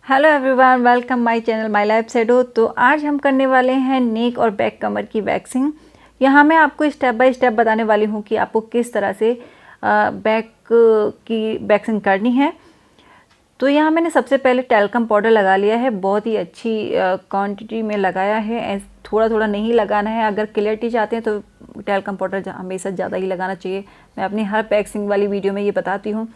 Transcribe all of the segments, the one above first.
Hello everyone, welcome my channel my life shadow. तो आज हम करने वाले हैं नेक और बैक कमर की वैक्सिंग। यहाँ मैं आपको स्टेप बाय स्टेप बताने वाली हूँ कि आपको किस तरह से बैक की वैक्सिंग करनी है। तो यहाँ मैंने सबसे पहले टैल्कम पाउडर लगा लिया है, बहुत ही अच्छी क्वांटिटी में लगाया है। थोड़ा थोड़ा नहीं लगाना है। अगर क्लियरिटी चाहते हैं तो टैल्कम पाउडर हमेशा ज़्यादा ही लगाना चाहिए। मैं अपनी हर वैक्सिंग वाली वीडियो में ये बताती हूँ।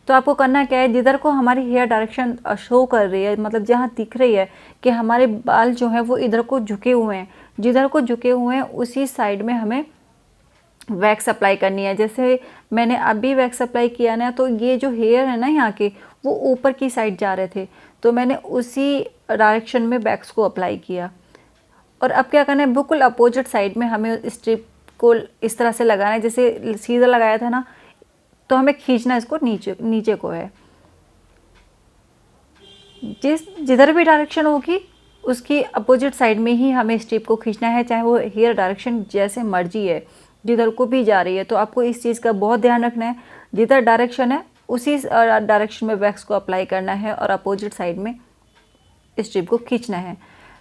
तो आपको करना क्या है, जिधर को हमारी हेयर डायरेक्शन शो कर रही है, मतलब जहाँ दिख रही है कि हमारे बाल जो है वो इधर को झुके हुए हैं, जिधर को झुके हुए हैं उसी साइड में हमें वैक्स अप्लाई करनी है। जैसे मैंने अभी वैक्स अप्लाई किया ना, तो ये जो हेयर है ना यहाँ के, वो ऊपर की साइड जा रहे थे, तो मैंने उसी डायरेक्शन में वैक्स को अप्लाई किया। और अब क्या करना है, बिल्कुल अपोजिट साइड में हमें स्ट्रिप को इस तरह से लगाना है। जैसे सीधा लगाया था ना, तो हमें खींचना इसको नीचे नीचे को है। जिधर भी डायरेक्शन होगी उसकी अपोजिट साइड में ही हमें स्ट्रिप को खींचना है, चाहे वो हेयर डायरेक्शन जैसे मर्जी है, जिधर को भी जा रही है। तो आपको इस चीज़ का बहुत ध्यान रखना है, जिधर डायरेक्शन है उसी डायरेक्शन में वैक्स को अप्लाई करना है और अपोजिट साइड में स्ट्रिप को खींचना है।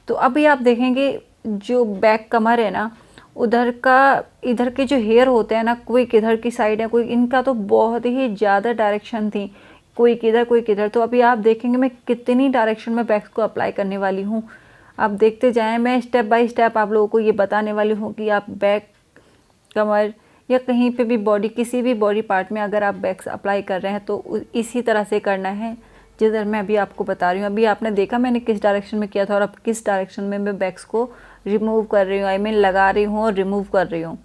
तो अभी आप देखेंगे जो बैक कमर है ना, उधर का इधर के जो हेयर होते हैं ना, कोई किधर की साइड है, कोई इनका तो बहुत ही ज़्यादा डायरेक्शन थी, कोई किधर कोई किधर। तो अभी आप देखेंगे मैं कितनी डायरेक्शन में वैक्स को अप्लाई करने वाली हूँ। आप देखते जाएं, मैं स्टेप बाय स्टेप आप लोगों को ये बताने वाली हूँ कि आप बैक कमर या कहीं पे भी बॉडी, किसी भी बॉडी पार्ट में अगर आप वैक्स अप्लाई कर रहे हैं तो इसी तरह से करना है जिधर मैं अभी आपको बता रही हूँ। अभी आपने देखा मैंने किस डायरेक्शन में किया था और अब किस डायरेक्शन में मैं वैक्स को रिमूव कर रही हूँ, आई मीन लगा रही हूँ और रिमूव कर रही हूँ।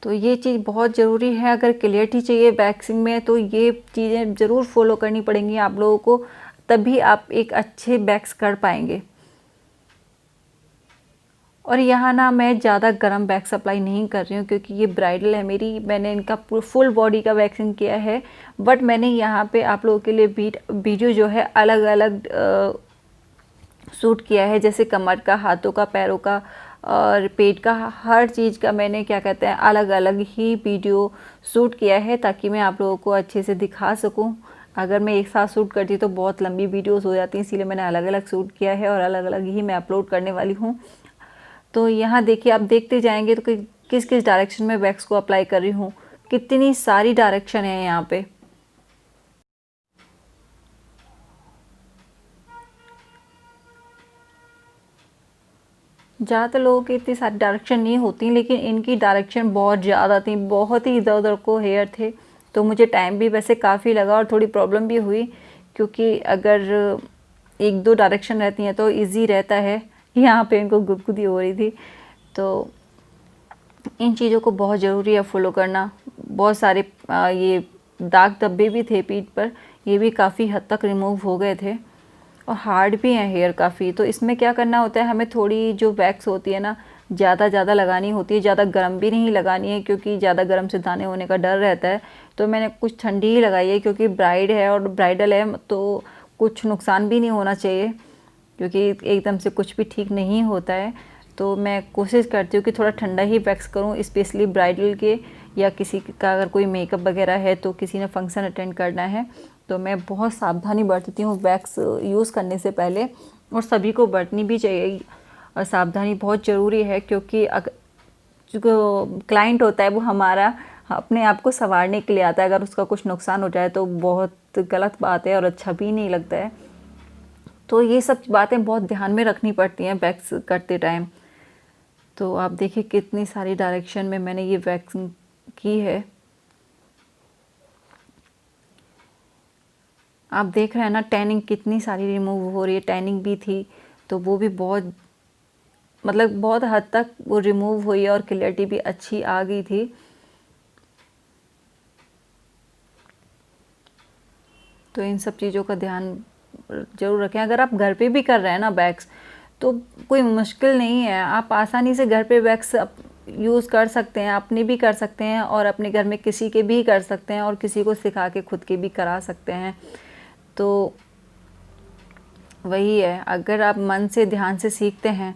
तो ये चीज़ बहुत ज़रूरी है। अगर क्लियरिटी चाहिए वैक्सिंग में तो ये चीज़ें ज़रूर फॉलो करनी पड़ेंगी आप लोगों को, तभी आप एक अच्छे वैक्स कर पाएंगे। और यहाँ ना मैं ज़्यादा गर्म वैक्स अप्लाई नहीं कर रही हूँ क्योंकि ये ब्राइडल है मेरी, मैंने इनका फुल बॉडी का वैक्सिंग किया है। बट मैंने यहाँ पे आप लोगों के लिए वीडियो जो है अलग अलग शूट किया है, जैसे कमर का, हाथों का, पैरों का और पेट का, हर चीज़ का मैंने क्या कहते हैं अलग अलग ही वीडियो शूट किया है, ताकि मैं आप लोगों को अच्छे से दिखा सकूं। अगर मैं एक साथ शूट करती तो बहुत लंबी वीडियोस हो जाती, इसीलिए मैंने अलग अलग शूट किया है और अलग अलग ही मैं अपलोड करने वाली हूँ। तो यहाँ देखिए, आप देखते जाएंगे तो किस किस डायरेक्शन में वैक्स को अप्लाई कर रही हूँ, कितनी सारी डायरेक्शन है यहाँ पे। ज़्यादातर लोगों की इतनी सारी डायरेक्शन नहीं होती, लेकिन इनकी डायरेक्शन बहुत ज़्यादा थी, बहुत ही इधर उधर को हेयर थे। तो मुझे टाइम भी वैसे काफ़ी लगा और थोड़ी प्रॉब्लम भी हुई, क्योंकि अगर एक दो डायरेक्शन रहती हैं तो इजी रहता है। यहाँ पे इनको गुदगुदी हो रही थी। तो इन चीज़ों को बहुत ज़रूरी है फॉलो करना। बहुत सारे ये दाग धब्बे भी थे पीठ पर, ये भी काफ़ी हद तक रिमूव हो गए थे और हार्ड भी हैं हेयर काफ़ी। तो इसमें क्या करना होता है, हमें थोड़ी जो वैक्स होती है ना, ज़्यादा लगानी होती है, ज़्यादा गर्म भी नहीं लगानी है क्योंकि ज़्यादा गर्म से दाने होने का डर रहता है। तो मैंने कुछ ठंडी ही लगाई है क्योंकि ब्राइड है और ब्राइडल है, तो कुछ नुकसान भी नहीं होना चाहिए, क्योंकि एकदम से कुछ भी ठीक नहीं होता है। तो मैं कोशिश करती हूँ कि थोड़ा ठंडा ही वैक्स करूँ, स्पेशली ब्राइडल के, या किसी का अगर कोई मेकअप वगैरह है तो किसी ने फंक्शन अटेंड करना है, तो मैं बहुत सावधानी बरतती हूँ वैक्स यूज़ करने से पहले, और सभी को बरतनी भी चाहिए। और सावधानी बहुत ज़रूरी है क्योंकि जो क्लाइंट होता है वो हमारा अपने आप को संवारने के लिए आता है, अगर उसका कुछ नुकसान हो जाए तो बहुत गलत बात है और अच्छा भी नहीं लगता है। तो ये सब बातें बहुत ध्यान में रखनी पड़ती हैं वैक्स करते टाइम। तो आप देखिए कितनी सारी डायरेक्शन में मैंने ये वैक्सिंग की है। आप देख रहे हैं ना, टैनिंग कितनी सारी रिमूव हो रही है। टैनिंग भी थी तो वो भी बहुत, मतलब बहुत हद तक वो रिमूव हुई और क्लियरिटी भी अच्छी आ गई थी। तो इन सब चीज़ों का ध्यान ज़रूर रखें। अगर आप घर पे भी कर रहे हैं ना वैक्स, तो कोई मुश्किल नहीं है, आप आसानी से घर पे वैक्स यूज़ कर सकते हैं, अपने भी कर सकते हैं और अपने घर में किसी के भी कर सकते हैं और किसी को सिखा के खुद के भी करा सकते हैं। तो वही है, अगर आप मन से ध्यान से सीखते हैं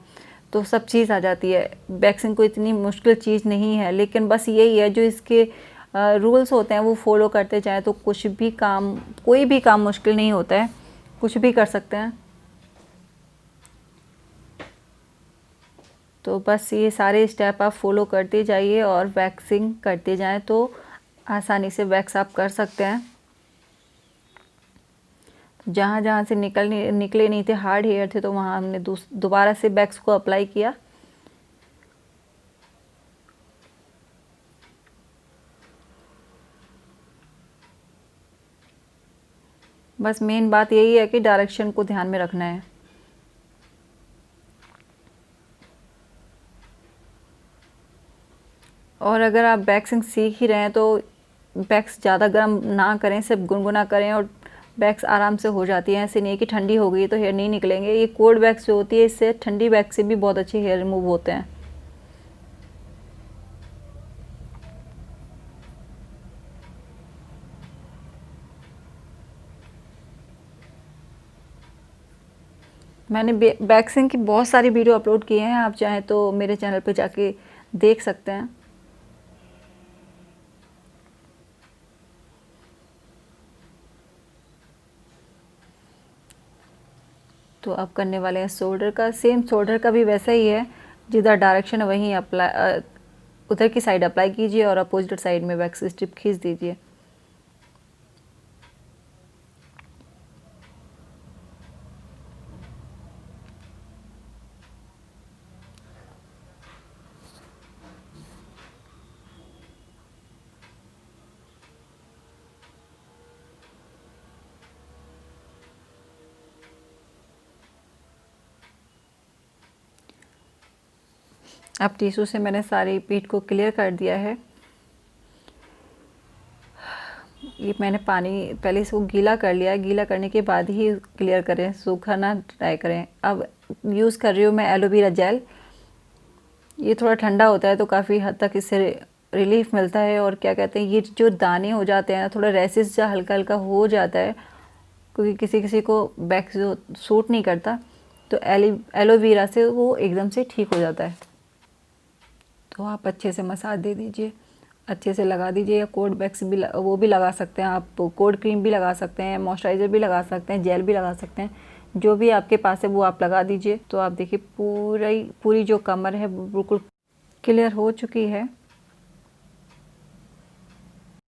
तो सब चीज़ आ जाती है। वैक्सिंग कोई इतनी मुश्किल चीज़ नहीं है, लेकिन बस यही है, जो इसके रूल्स होते हैं वो फॉलो करते जाएँ तो कुछ भी काम, कोई भी काम मुश्किल नहीं होता है। कुछ भी कर सकते हैं। तो बस ये सारे स्टेप आप फॉलो करते जाइए और वैक्सिंग करते जाएं तो आसानी से वैक्स आप कर सकते हैं। जहाँ जहाँ से निकले नहीं थे, हार्ड हेयर थे, तो वहाँ हमने दोबारा से वैक्स को अप्लाई किया। बस मेन बात यही है कि डायरेक्शन को ध्यान में रखना है। और अगर आप वैक्सिंग सीख ही रहे हैं तो वैक्स ज़्यादा गर्म ना करें, सिर्फ गुनगुना करें और वैक्स आराम से हो जाती है। ऐसे नहीं कि ठंडी हो गई तो हेयर नहीं निकलेंगे। ये कोल्ड वैक्स जो होती है, इससे ठंडी वैक्स से भी बहुत अच्छे हेयर रिमूव होते हैं। मैंने वैक्सिंग की बहुत सारी वीडियो अपलोड किए हैं, आप चाहें तो मेरे चैनल पे जाके देख सकते हैं। तो अब करने वाले हैं शोल्डर का। सेम शोल्डर का भी वैसा ही है, जिधर डायरेक्शन है वहीं अप्लाई, उधर की साइड अप्लाई कीजिए और अपोजिट साइड में वैक्स स्ट्रिप खींच दीजिए। अब टिश्यू से मैंने सारी पीठ को क्लियर कर दिया है। ये मैंने पानी पहले इसको गीला कर लिया है, गीला करने के बाद ही क्लियर करें, सूखा ना ट्राई करें। अब यूज़ कर रही हूँ मैं एलोवेरा जेल। ये थोड़ा ठंडा होता है तो काफ़ी हद तक इससे रिलीफ मिलता है। और क्या कहते हैं, ये जो दाने हो जाते हैं ना, थोड़ा रैसेस जो हल्का हल्का हो जाता है, क्योंकि किसी किसी को वैक्स जो सूट नहीं करता, तो एलोवेरा से वो एकदम से ठीक हो जाता है। तो आप अच्छे से मसाज दे दीजिए, अच्छे से लगा दीजिए। या कोल्ड वैक्स भी वो भी लगा सकते हैं आप, कोल्ड क्रीम भी लगा सकते हैं, मॉइस्चराइज़र भी लगा सकते हैं, जेल भी लगा सकते हैं, जो भी आपके पास है वो आप लगा दीजिए। तो आप देखिए पूरी जो कमर है वो बिल्कुल क्लियर हो चुकी है।